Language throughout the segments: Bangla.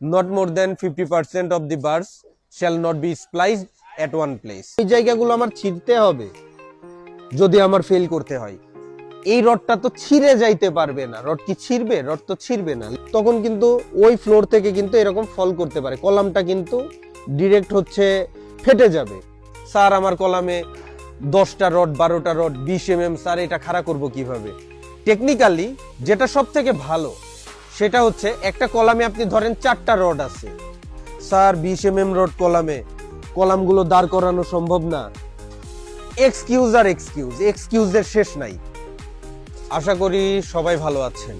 not more than 50% of the bars shall not be spliced at one place. এই জায়গাগুলো আমার ছিঁড়তে হবে যদি আমার ফেল করতে হয়। এই রডটা তো ছিঁড়ে যাইতে পারবে না, রড কি ছিঁড়বে? রড তো ছিঁড়বে না। তখন কিন্তু ওই ফ্লোর থেকে কিন্তু এরকম ফল করতে পারে, কলামটা কিন্তু ডিরেক্ট হচ্ছে ফেটে যাবে। স্যার আমার কলামে 10টা রড 12টা রড 20 mm, স্যার এটা খাড়া করব কিভাবে? টেকনিক্যালি যেটা সব থেকে ভালো সেটা হচ্ছে একটা কলামে আপনি ধরেন 4টা রড আছে, স্যার 20 mm রড কলামে, কলামগুলো দাঁড় করানো সম্ভব না। এক্সকিউজ আর এক্সকিউজ, এক্সকিউজের শেষ নাই। আশা করি সবাই ভালো আছেন।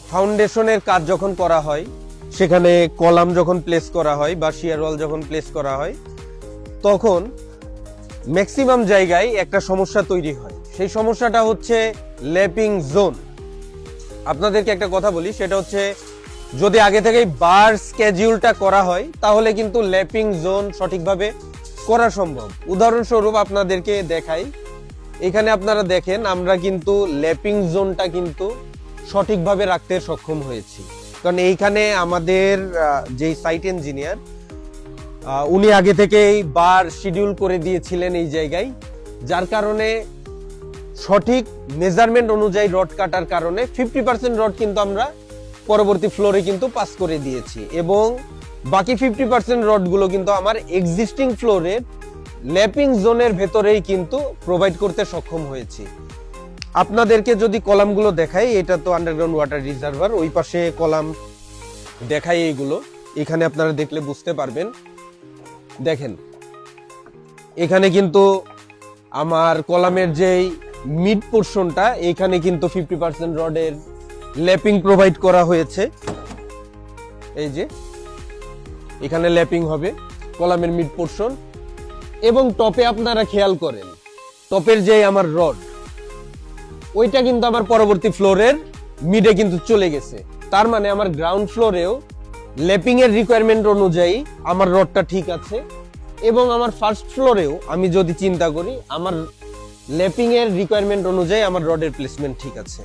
ফাউন্ডেশনের কাজ যখন করা হয়, সেখানে কলাম যখন প্লেস করা হয় বা শিয়ার ওয়াল যখন প্লেস করা হয়, তখন ম্যাক্সিমাম জায়গায় একটা সমস্যা তৈরি হয়। সেই সমস্যাটা হচ্ছে ল্যাপিং জোন। আপনাদেরকে একটা কথা বলি, সেটা হচ্ছে যদি আগে থেকেই বার স্কেডিউলটা করা হয় তাহলে কিন্তু ল্যাপিং জোন সঠিকভাবে করা সম্ভব। উদাহরণস্বরূপ আপনাদেরকে দেখাই, এখানে আপনারা দেখেন আমরা কিন্তু ল্যাপিং জোনটা কিন্তু সঠিকভাবে রাখতে সক্ষম হয়েছি, কারণ এইখানে আমাদের যে সাইট ইঞ্জিনিয়ার উনি আগে থেকেই বার শিডিউল করে দিয়েছিলেন এই জায়গায়, যার কারণে সঠিক মেজারমেন্ট অনুযায়ী রড কাটার কারণে 50% রড কিন্তু আমরা পরবর্তী ফ্লোরে কিন্তু পাস করে দিয়েছি, এবং বাকি 50% রডগুলো কিন্তু আমার এক্সিস্টিং ফ্লোরের ল্যাপিং জোনের ভেতরেই কিন্তু প্রোভাইড করতে সক্ষম হয়েছি। আপনাদেরকে যদি কলামগুলো দেখাই, এটা তো আন্ডারগ্রাউন্ড ওয়াটার রিজার্ভার, ওই পাশে কলাম দেখাই, এইগুলো এখানে আপনারা দেখলে বুঝতে পারবেন। দেখেন এখানে কিন্তু আমার কলামের যেই মিড পোর্শনটা, এখানে কিন্তু 50% রডের ল্যাপিং প্রোভাইড করা হয়েছে। এই যে এখানে ল্যাপিং হবে কলামের মিড পোর্শন, এবং টপে আপনারা খেয়াল করেন টপের যে আমার রড, ওইটা কিন্তু আমার পরবর্তী ফ্লোরের মিডে কিন্তু চলে গেছে। তার মানে আমার গ্রাউন্ড ফ্লোরেও ল্যাপিং এর রিকোয়ারমেন্ট অনুযায়ী আমার রডটা ঠিক আছে, এবং আমার ফার্স্ট ফ্লোরেও আমি যদি চিন্তা করি আমার ল্যাপিং এর রিকোয়ারমেন্ট অনুযায়ী আমার রডের প্লেসমেন্ট ঠিক আছে।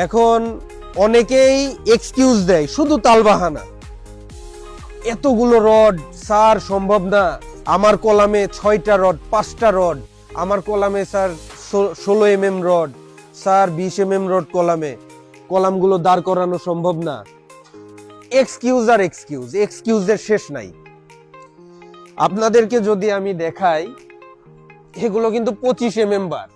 এখন অনেকেই এক্সকিউজ দেয়, শুধু তালবাহানা, এতগুলো রড স্যার সম্ভব না, আমার কলামে 6টা রড 5টা রড, আমার কলামে sir 16 mm rod, sir 20 mm rod কলামে, কলামগুলো দাঁড় করানো সম্ভব না। এক্সকিউজ আর এক্সকিউজ, এক্সকিউজের শেষ নাই। আপনাদেরকে যদি আমি দেখাই, এগুলো কিন্তু 25 mm বার,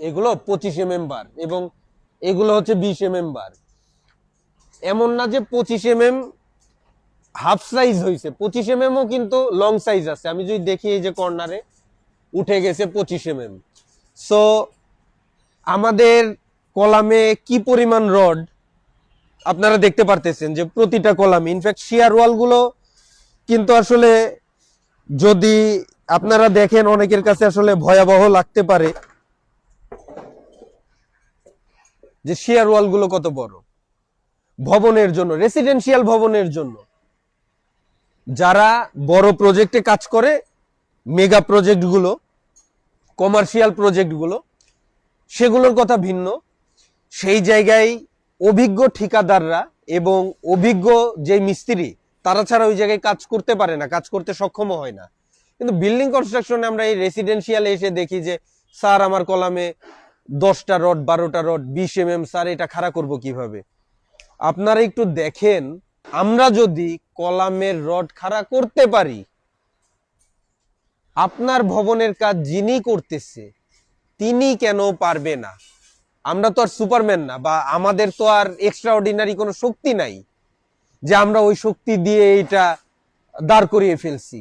এগুলো 25 mm বার, এবং এগুলো হচ্ছে 20 mm বার। এমন না যে 25 mm হাফ সাইজ হয়েছে, 25 mm ও কিন্তু লং সাইজ আছে। আমি যদি দেখি এই যে কর্নারে উঠে গেছে 25 mm। সো আমাদের কলামে কি পরিমাণ রড আপনারা দেখতে পারতেছেন যে প্রতিটা কলামে, ইনফ্যাক্ট শিয়ার ওয়াল গুলো কিন্তু আসলে যদি আপনারা দেখেন অনেকের কাছে আসলে ভয়াবহ লাগতে পারে যে শিয়ার ওয়াল গুলো কত বড়। ভবনের জন্য, রেসিডেন্সিয়াল ভবনের জন্য, যারা বড় প্রজেক্টে কাজ করে, মেগা প্রজেক্টগুলো, কমার্শিয়াল প্রজেক্টগুলো, সেগুলোর কথা ভিন্ন। সেই জায়গায় অভিজ্ঞ ঠিকাদাররা এবং অভিজ্ঞ যে মিস্ত্রি, তারা ছাড়া ওই জায়গায় কাজ করতে পারে না, কাজ করতে সক্ষম হয় না। কিন্তু বিল্ডিং কনস্ট্রাকশনে আমরা এই রেসিডেন্সিয়ালে এসে দেখি যে স্যার আমার কলামে 10টা রড 12টা রড 20 mm, স্যার এটা খাড়া করব কিভাবে? আপনারা একটু দেখেন, আমরা যদি কলামের রড খাড়া করতে পারি, আপনার ভবনের কাজ যিনি করতেছে তিনি কেন পারবে না? আমরা তো আর সুপারম্যান না, বা আমাদের তো আর এক্সট্রা অর্ডিনারি কোনো শক্তি নাই যে আমরা ওই শক্তি দিয়ে এটা দাঁড় করিয়ে ফেলছি।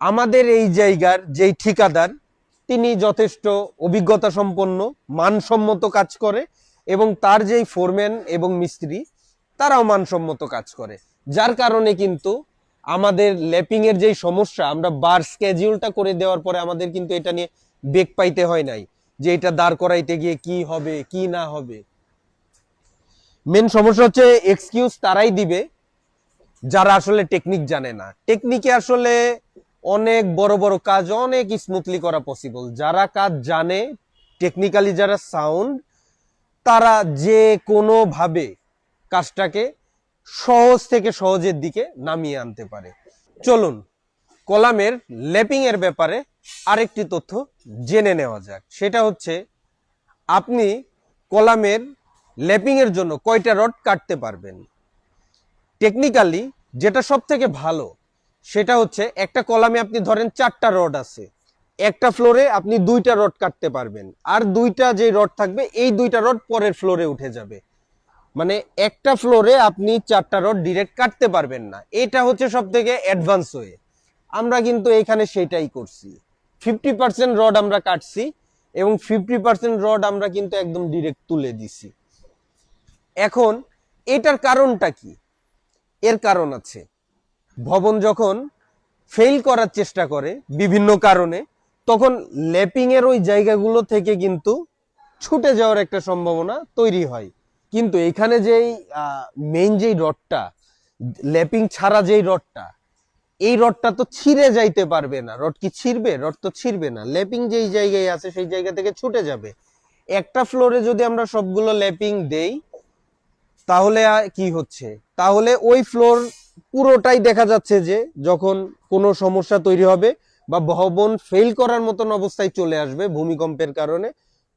আমাদের এই জায়গার যেই ঠিকাদার, তিনি যথেষ্ট অভিজ্ঞতা সম্পন্ন, মানসম্মত কাজ করে, এবং তার যেই ফোরম্যান এবং মিস্ত্রি, তারাও মানসম্মত কাজ করে। যার কারণে কিন্তু আমাদের ল্যাপিং এর যেই সমস্যা, আমরা বার স্কেডিউলটা করে দেওয়ার পরে আমাদের কিন্তু এটা নিয়ে বেগ পাইতে হয় নাই যে এটা দাঁড় করাইতে গিয়ে কি হবে কি না হবে। মেন সমস্যা হচ্ছে এক্সকিউজ তারাই দিবে যারা আসলে টেকনিক জানে না। টেকনিকে আসলে অনেক বড় বড় কাজ অনেক স্মুথলি করা পসিবল। যারা কাজ জানে, টেকনিক্যালি যারা সাউন্ড, তারা যে কোনো ভাবে কাজটাকে সহজ থেকে সহজের দিকে নামিয়ে আনতে পারে। চলুন কলামের ল্যাপিং এর ব্যাপারে আরেকটি তথ্য জেনে নেওয়া যাক। সেটা হচ্ছে আপনি কলামের ল্যাপিং এর জন্য কয়টা রড কাটতে পারবেন। টেকনিক্যালি যেটা সব থেকে ভালো সেটা হচ্ছে একটা কলামে আপনি ধরেন 4টা রড আছে, একটা ফ্লোরে আপনি 2টা রড কাটতে পারবেন, আর 2টা যে রড থাকবে এই 2টা রড পরের ফ্লোরে উঠে যাবে। মানে একটা ফ্লোরে আপনি 4টা রড ডিরেক্ট কাটতে পারবেন না। এটা হচ্ছে সব থেকে অ্যাডভান্স ওয়ে। আমরা কিন্তু এখানে সেটাই করছি। 50% রড আমরা কাটছি এবং 50% রড আমরা কিন্তু একদম ডিরেক্ট তুলে দিছি। এখন এটার কারণটা কি? এর কারণ আছে। ভবন যখন ফেল করার চেষ্টা করে বিভিন্ন কারণে, তখন ল্যাপিং এর ওই জায়গাগুলো থেকে কিন্তু ছুটে যাওয়ার একটা সম্ভাবনা তৈরি হয়। কিন্তু এখানে যেই মেইন যেই রডটা, ল্যাপিং ছাড়া যেই রডটা, এই রডটা তো ছিঁড়ে যাইতে পারবে না। রড কি ছিঁড়বে? রড তো ছিঁড়বে না। ল্যাপিং যেই জায়গায় আছে সেই জায়গা থেকে ছুটে যাবে। একটা ফ্লোরে যদি আমরা সবগুলো ল্যাপিং দেই তাহলে কি হচ্ছে, তাহলে ওই ফ্লোর পুরোটাই দেখা যাচ্ছে যে যখন কোনো সমস্যা তৈরি হবে বা ভবন ফেল করার মতন অবস্থায় চলে আসবে ভূমিকম্পের কারণে,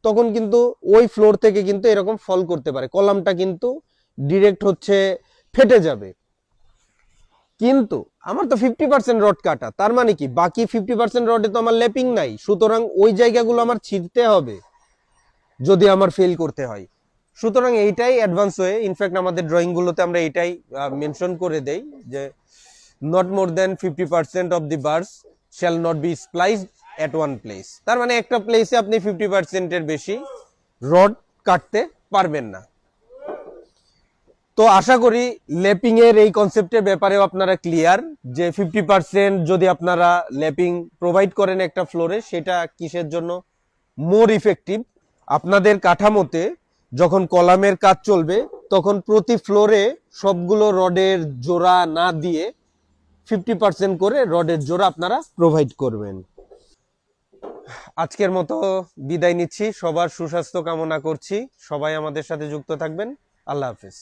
তখন কিন্তু ওই ফ্লোর থেকে কিন্তু এরকম ফল করতে পারে, কলামটা কিন্তু ডিরেক্ট হচ্ছে ফেটে যাবে। কিন্তু আমার তো 50% রড কাটা, তার মানে কি বাকি 50% রডে তো আমার ল্যাপিং নাই, সুতরাং ওই জায়গাগুলো আমার ছিঁড়তে হবে যদি আমার ফেল করতে হয়। সুতরাং এইটাই অ্যাডভান্স ওয়ে। ইনফ্যাক্ট আমাদের ড্রয়িং গুলোতে আমরা এইটাই মেনশন করে দেই যে not more than 50% of the bars shall not be spliced at one place. তার মানে একটা প্লেসে আপনি 50% এর বেশি রড কাটতে পারবেন না। তো আশা করি ল্যাপিং এর এই কনসেপ্টের ব্যাপারেও আপনারা ক্লিয়ার যে 50% যদি আপনারা ল্যাপিং প্রোভাইড করেন একটা ফ্লোরে, সেটা কিসের জন্য মোর ইফেক্টিভ। আপনাদের কাঠামোতে যখন কলামের কাজ চলবে তখন প্রতি ফ্লোরে সবগুলো রডের জোড়া না দিয়ে 50% করে রডের জোড়া আপনারা প্রোভাইড করবেন। আজকের মতো বিদায় নিচ্ছি। সবার সুস্বাস্থ্য কামনা করছি। সবাই আমাদের সাথে যুক্ত থাকবেন। আল্লাহ হাফেজ।